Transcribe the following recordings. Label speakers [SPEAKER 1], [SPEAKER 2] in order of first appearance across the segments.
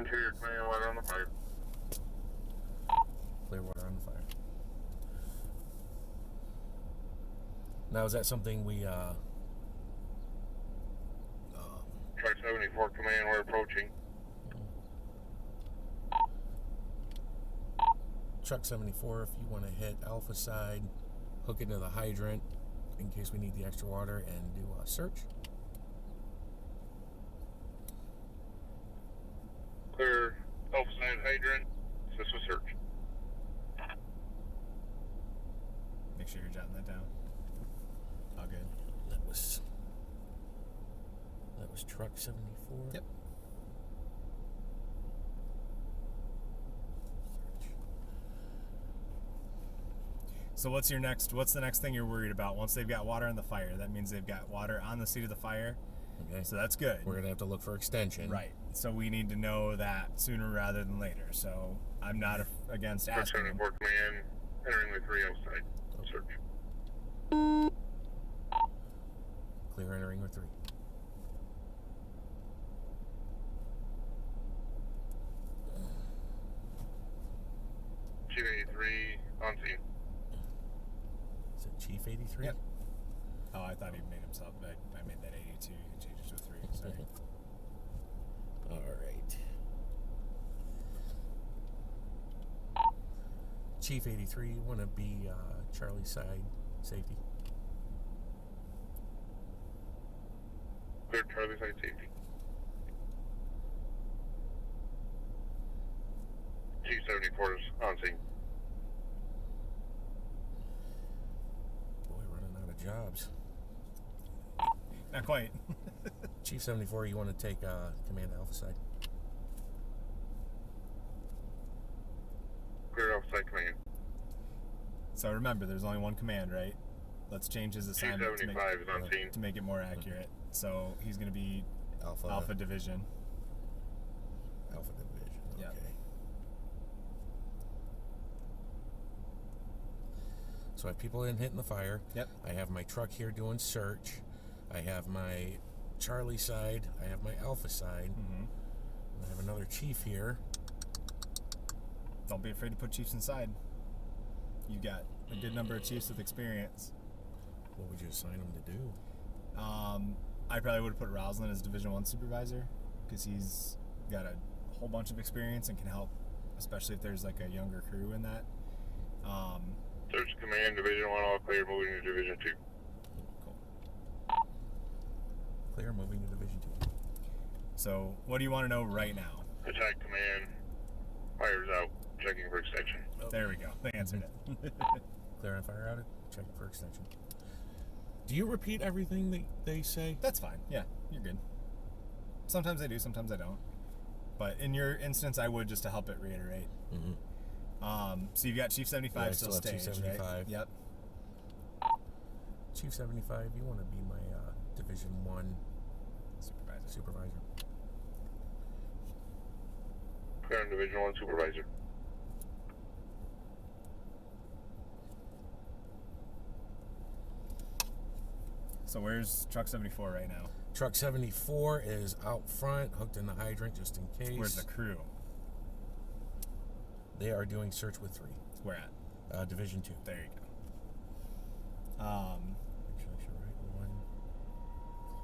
[SPEAKER 1] Interior command, water on the fire.
[SPEAKER 2] Clear water on the fire. Now, is that something we,
[SPEAKER 1] Truck 74 command, we're approaching.
[SPEAKER 2] Truck 74, if you want to hit Alpha side, hook into the hydrant in case we need the extra water, and do a search.
[SPEAKER 1] Clear Alpha side hydrant. This was search.
[SPEAKER 3] Make sure you're jotting that down. All good.
[SPEAKER 2] That was truck 74.
[SPEAKER 3] Yep. So what's the next thing you're worried about? Once they've got water on the fire, that means they've got water on the seat of the fire.
[SPEAKER 2] Okay.
[SPEAKER 3] So that's good.
[SPEAKER 2] We're going to have to look for extension.
[SPEAKER 3] Right. So we need to know that sooner rather than later. So I'm not against
[SPEAKER 1] Truck
[SPEAKER 3] asking them.
[SPEAKER 1] 74 command, entering the 3 outside. Search.
[SPEAKER 2] Clear entering with 3.
[SPEAKER 1] Chief 83 on scene.
[SPEAKER 2] Is it Chief 83?
[SPEAKER 3] Yep. Oh, I thought he made himself, but I made that 82. You can change it to a 3. Sorry.
[SPEAKER 2] All right. Chief 83, you want to be Charlie side safety?
[SPEAKER 1] Clear Charlie side safety. Chief 74 is on scene.
[SPEAKER 2] Boy, running out of jobs.
[SPEAKER 3] Not quite.
[SPEAKER 2] Chief 74, you want to take command Alpha side?
[SPEAKER 1] Clear Alpha side command.
[SPEAKER 3] So remember, there's only one command, right? Let's change his
[SPEAKER 1] Chief
[SPEAKER 3] assignment
[SPEAKER 1] 75 is on scene.
[SPEAKER 3] to make it more accurate. So he's going to be
[SPEAKER 2] Alpha
[SPEAKER 3] Division.
[SPEAKER 2] Alpha Division. Okay.
[SPEAKER 3] Yep.
[SPEAKER 2] So I have people in hitting the fire.
[SPEAKER 3] Yep.
[SPEAKER 2] I have my truck here doing search. I have my Charlie side. I have my Alpha side.
[SPEAKER 3] Mm-hmm.
[SPEAKER 2] I have another chief here.
[SPEAKER 3] Don't be afraid to put chiefs inside. You've got a good number of chiefs with experience.
[SPEAKER 2] What would you assign them to do?
[SPEAKER 3] I probably would have put Roslyn as Division 1 supervisor because he's got a whole bunch of experience and can help, especially if there's like a younger crew in that.
[SPEAKER 1] Search command, Division 1 all clear, moving to Division 2.
[SPEAKER 3] Cool.
[SPEAKER 2] Clear, moving to Division 2.
[SPEAKER 3] So what do you want to know right now?
[SPEAKER 1] Attack command, fires out, checking for extension.
[SPEAKER 3] Oh. There we go. They answered it.
[SPEAKER 2] Clear on fire outage, checking for extension. Do you repeat everything they say?
[SPEAKER 3] That's fine. Yeah, you're good. Sometimes I do, sometimes I don't. But in your instance, I would just to help it reiterate.
[SPEAKER 2] Mm-hmm.
[SPEAKER 3] So you've got Chief 75
[SPEAKER 2] Yeah,
[SPEAKER 3] still
[SPEAKER 2] still have
[SPEAKER 3] staged,
[SPEAKER 2] Chief 75.
[SPEAKER 3] right? Yep.
[SPEAKER 2] Chief 75, you want to be my Division 1 supervisor.
[SPEAKER 1] Clear on Division 1 supervisor.
[SPEAKER 3] So where's Truck 74 right now?
[SPEAKER 2] Truck 74 is out front, hooked in the hydrant just in case.
[SPEAKER 3] Where's the crew?
[SPEAKER 2] They are doing search with 3.
[SPEAKER 3] Where at?
[SPEAKER 2] Division 2.
[SPEAKER 3] There you go.
[SPEAKER 2] Actually, I should write 1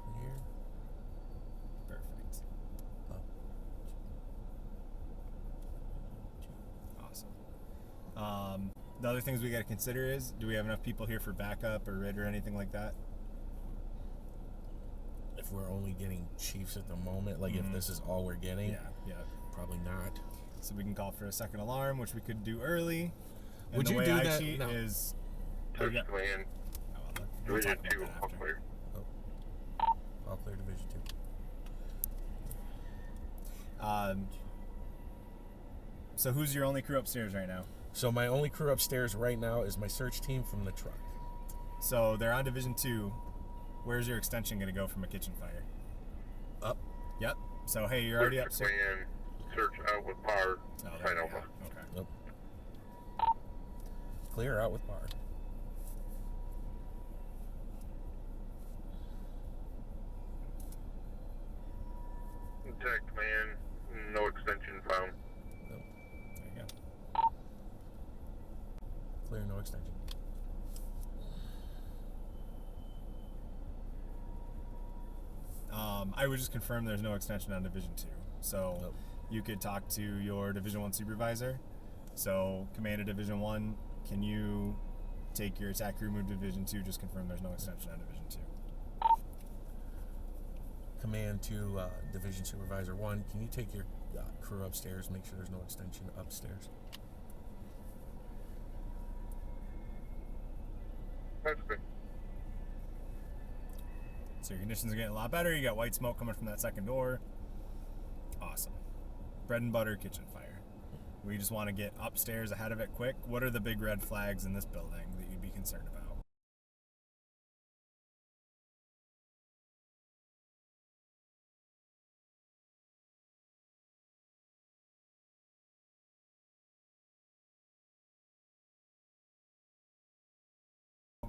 [SPEAKER 2] clear.
[SPEAKER 3] Perfect.
[SPEAKER 2] Up. 2.
[SPEAKER 3] Awesome. The other things we got to consider is, do we have enough people here for backup or RID or anything like that?
[SPEAKER 2] If we're only getting chiefs at the moment, like if this is all we're getting,
[SPEAKER 3] Yeah.
[SPEAKER 2] probably not.
[SPEAKER 3] So we can call for a second alarm, which we could do early. And
[SPEAKER 2] Would
[SPEAKER 3] the
[SPEAKER 2] you
[SPEAKER 3] way
[SPEAKER 2] do
[SPEAKER 3] I
[SPEAKER 2] that?
[SPEAKER 3] cheat
[SPEAKER 2] No.
[SPEAKER 3] is...
[SPEAKER 1] Search
[SPEAKER 3] yeah.
[SPEAKER 1] command,
[SPEAKER 3] Oh, we'll
[SPEAKER 1] Division
[SPEAKER 3] talk about
[SPEAKER 1] 2
[SPEAKER 3] that
[SPEAKER 1] all
[SPEAKER 3] after.
[SPEAKER 1] clear.
[SPEAKER 2] All clear Division 2.
[SPEAKER 3] So who's your only crew upstairs right now?
[SPEAKER 2] So my only crew upstairs right now is my search team from the truck.
[SPEAKER 3] So they're on Division 2. Where's your extension going to go from a kitchen fire?
[SPEAKER 2] Up.
[SPEAKER 3] Yep. So, hey, you're already
[SPEAKER 1] Search
[SPEAKER 3] upstairs.
[SPEAKER 1] command, search out with power,
[SPEAKER 3] Oh, there
[SPEAKER 1] sign
[SPEAKER 3] we
[SPEAKER 1] alpha.
[SPEAKER 3] go. Okay.
[SPEAKER 2] Nope. Clear out with bar.
[SPEAKER 1] Attack command, no extension
[SPEAKER 3] I would just confirm there's no extension on Division 2. So
[SPEAKER 2] Nope.
[SPEAKER 3] you could talk to your Division 1 supervisor. So Command of Division 1, can you take your attack crew, move to Division 2, just confirm there's no extension on Division 2.
[SPEAKER 2] Command to Division Supervisor 1, can you take your crew upstairs, make sure there's no extension upstairs?
[SPEAKER 1] That's good.
[SPEAKER 3] So your conditions are getting a lot better. You got white smoke coming from that second door. Awesome. Bread and butter kitchen fire. We just want to get upstairs ahead of it quick. What are the big red flags in this building that you'd be concerned about?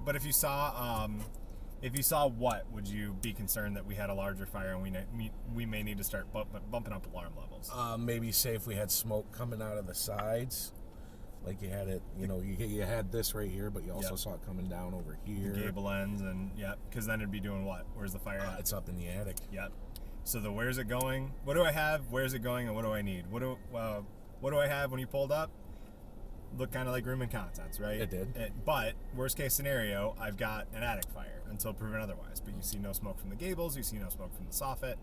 [SPEAKER 3] But if you saw what, would you be concerned that we had a larger fire and we may need to start bumping up alarm levels?
[SPEAKER 2] Maybe say if we had smoke coming out of the sides, like you had it, you had this right here, but you also saw it coming down over here.
[SPEAKER 3] The gable ends, and because then it'd be doing what? Where's the fire at?
[SPEAKER 2] It's up in the attic.
[SPEAKER 3] Yep. So the where's it going? What do I have? Where's it going? And what do I need? What do I have when you pulled up? Looked kind of like room and contents, right?
[SPEAKER 2] It did.
[SPEAKER 3] But worst case scenario, I've got an attic fire until proven otherwise. But you see no smoke from the gables. You see no smoke from the soffit.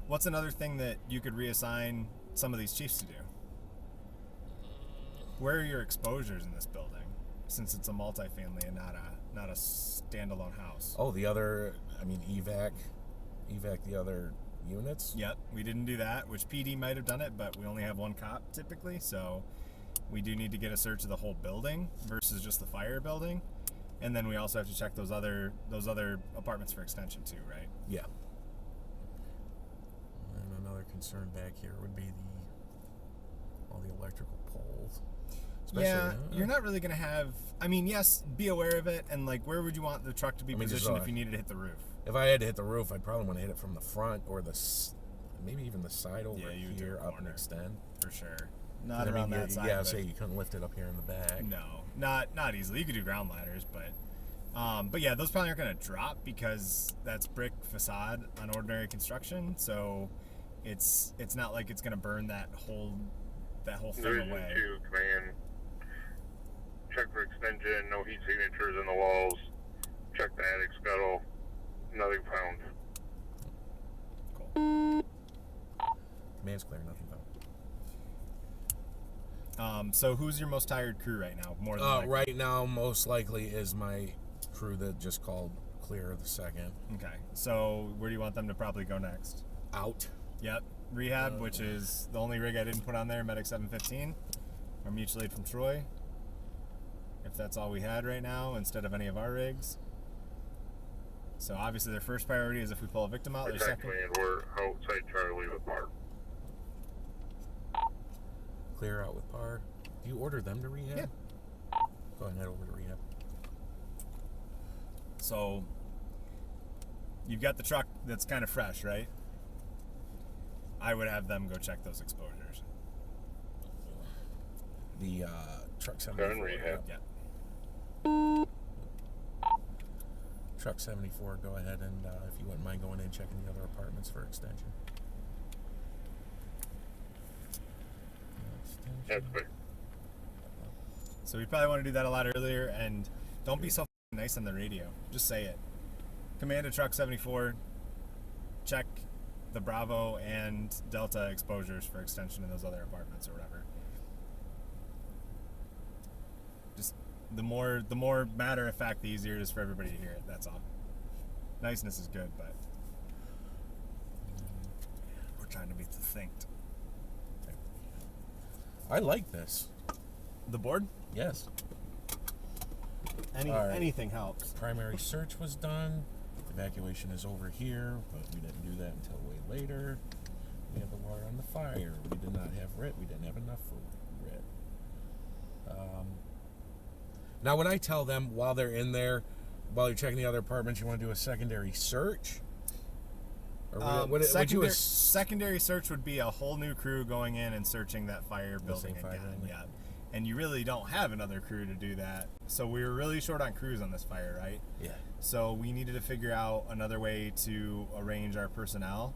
[SPEAKER 3] What's another thing that you could reassign some of these chiefs to do? Where are your exposures in this building? Since it's a multifamily and not a standalone house.
[SPEAKER 2] Oh, evac the other units.
[SPEAKER 3] Yep, we didn't do that, which PD might have done it, but we only have one cop typically, so we do need to get a search of the whole building versus just the fire building. And then we also have to check those other apartments for extension too, right?
[SPEAKER 2] Yeah. And another concern back here would be all the electrical poles.
[SPEAKER 3] You're not really going to have... yes, be aware of it, and where would you want the truck to be positioned if you needed to hit the roof?
[SPEAKER 2] If I had to hit the roof, I'd probably want to hit it from the front or maybe even the side over here up and extend.
[SPEAKER 3] For sure. Not around that side.
[SPEAKER 2] Yeah, say you couldn't lift it up here in the back.
[SPEAKER 3] No, not easily. You could do ground ladders, but yeah, those probably aren't going to drop because that's brick facade on ordinary construction. So it's not like it's going to burn that whole thing
[SPEAKER 1] Division
[SPEAKER 3] away.
[SPEAKER 1] 2 command. Check for extension. No heat signatures in the walls. Check the attic scuttle. Nothing found.
[SPEAKER 3] Cool.
[SPEAKER 2] Command's clear. Nothing found.
[SPEAKER 3] So who's your most tired crew right now? More than likely?
[SPEAKER 2] Right now, most likely is my crew that just called clear the second.
[SPEAKER 3] Okay. So where do you want them to probably go next?
[SPEAKER 2] Out.
[SPEAKER 3] Yep. Rehab, which is the only rig I didn't put on there, Medic 715, or mutual aid from Troy. If that's all we had right now, instead of any of our rigs. So obviously their first priority is if we pull a victim out. Their
[SPEAKER 1] Attack
[SPEAKER 3] second.
[SPEAKER 1] command, we're outside Charlie with Park.
[SPEAKER 2] Clear out with par. Do you order them to rehab?
[SPEAKER 3] Yeah.
[SPEAKER 2] Go ahead and head over to rehab.
[SPEAKER 3] So you've got the truck that's kind of fresh, right? I would have them go check those exposures.
[SPEAKER 2] The truck 74.
[SPEAKER 1] Done rehab.
[SPEAKER 3] Yeah.
[SPEAKER 2] Truck 74, go ahead and if you wouldn't mind going in checking the other apartments for extension.
[SPEAKER 1] That's good.
[SPEAKER 3] So we probably want to do that a lot earlier, and don't be so nice on the radio. Just say it. Command to truck 74, check the Bravo and Delta exposures for extension in those other apartments or whatever. Just the more matter of fact, the easier it is for everybody to hear it. That's all. Niceness is good, but we're trying to be succinct.
[SPEAKER 2] I like this.
[SPEAKER 3] The board?
[SPEAKER 2] Yes.
[SPEAKER 3] Anything helps.
[SPEAKER 2] Primary search was done. Evacuation is over here, but we didn't do that until way later. We had the water on the fire. We did not have RIT. We didn't have enough for RIT. Now, when I tell them while they're in there, while you're checking the other apartments, you want to do a secondary search? Or
[SPEAKER 3] secondary search would be a whole new crew going in and searching that fire building again. Yeah. And you really don't have another crew to do that. So we were really short on crews on this fire, right?
[SPEAKER 2] Yeah.
[SPEAKER 3] So we needed to figure out another way to arrange our personnel.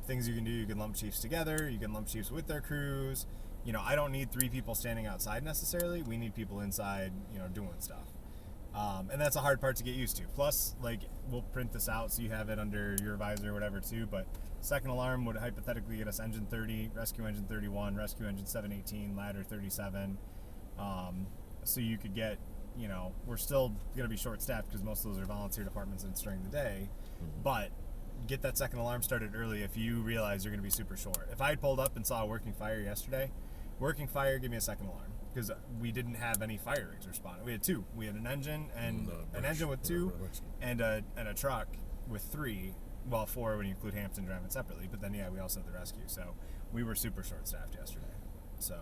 [SPEAKER 3] Things you can do, you can lump chiefs together, you can lump chiefs with their crews. You know, I don't need 3 people standing outside necessarily. We need people inside, you know, doing stuff. And that's a hard part to get used to. Plus, like, we'll print this out so you have it under your visor or whatever too, but second alarm would hypothetically get us engine 30, rescue engine 31, rescue engine 718, ladder 37. So you could get, you know, we're still going to be short-staffed because most of those are volunteer departments and it's during the day, but get that second alarm started early if you realize you're going to be super short. If I had pulled up and saw a working fire yesterday, working fire, give me a second alarm, because we didn't have any fire rigs responding. We had 2. We had an engine and an engine with 2, and a truck with 3. Well, 4 when you include Hampton driving separately. But then yeah, we also had the rescue. So we were super short-staffed yesterday. So,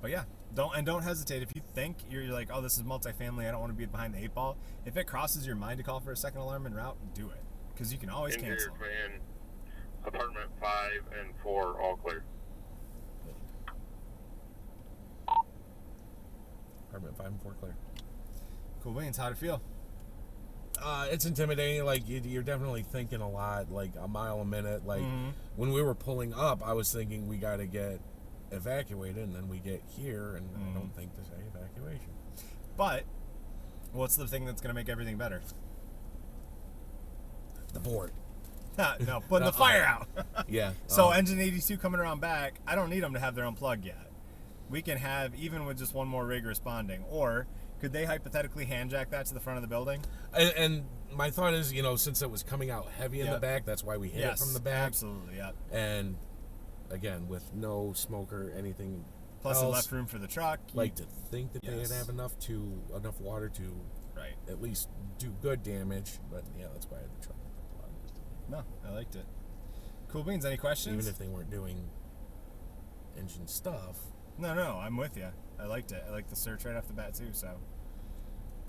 [SPEAKER 3] but yeah, don't hesitate if you think you're like, oh, this is multifamily. I don't want to be behind the 8 ball. If it crosses your mind to call for a second alarm en route, do it, because you can always cancel.
[SPEAKER 1] Van, apartment 5 and 4 all clear.
[SPEAKER 2] Apartment 5 and 4 clear.
[SPEAKER 3] Cool beans. How'd it feel?
[SPEAKER 2] It's intimidating. Like, you're definitely thinking a lot, like a mile a minute. Like, when we were pulling up, I was thinking we got to get evacuated, and then we get here, and I don't think to say evacuation.
[SPEAKER 3] But what's the thing that's going to make everything better?
[SPEAKER 2] The board.
[SPEAKER 3] No, putting the fire out.
[SPEAKER 2] Yeah.
[SPEAKER 3] So engine 82 coming around back, I don't need them to have their own plug yet. We can have, even with just one more rig responding, or could they hypothetically hand jack that to the front of the building?
[SPEAKER 2] And my thought is, you know, since it was coming out heavy in the back, that's why we hit it from the back.
[SPEAKER 3] Absolutely, yeah.
[SPEAKER 2] And again, with no smoke or anything
[SPEAKER 3] plus
[SPEAKER 2] else,
[SPEAKER 3] left room for the truck.
[SPEAKER 2] Like to think that they'd have enough water to at least do good damage. But yeah, that's why I had the truck.
[SPEAKER 3] No, I liked it. Cool beans. Any questions?
[SPEAKER 2] Even if they weren't doing engine stuff.
[SPEAKER 3] No, I'm with you. I liked it. I liked the search right off the bat too. So,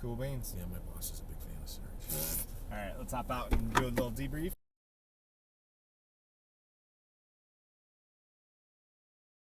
[SPEAKER 3] cool beans.
[SPEAKER 2] Yeah, my boss is a big fan of search.
[SPEAKER 3] All right, let's hop out and do a little debrief.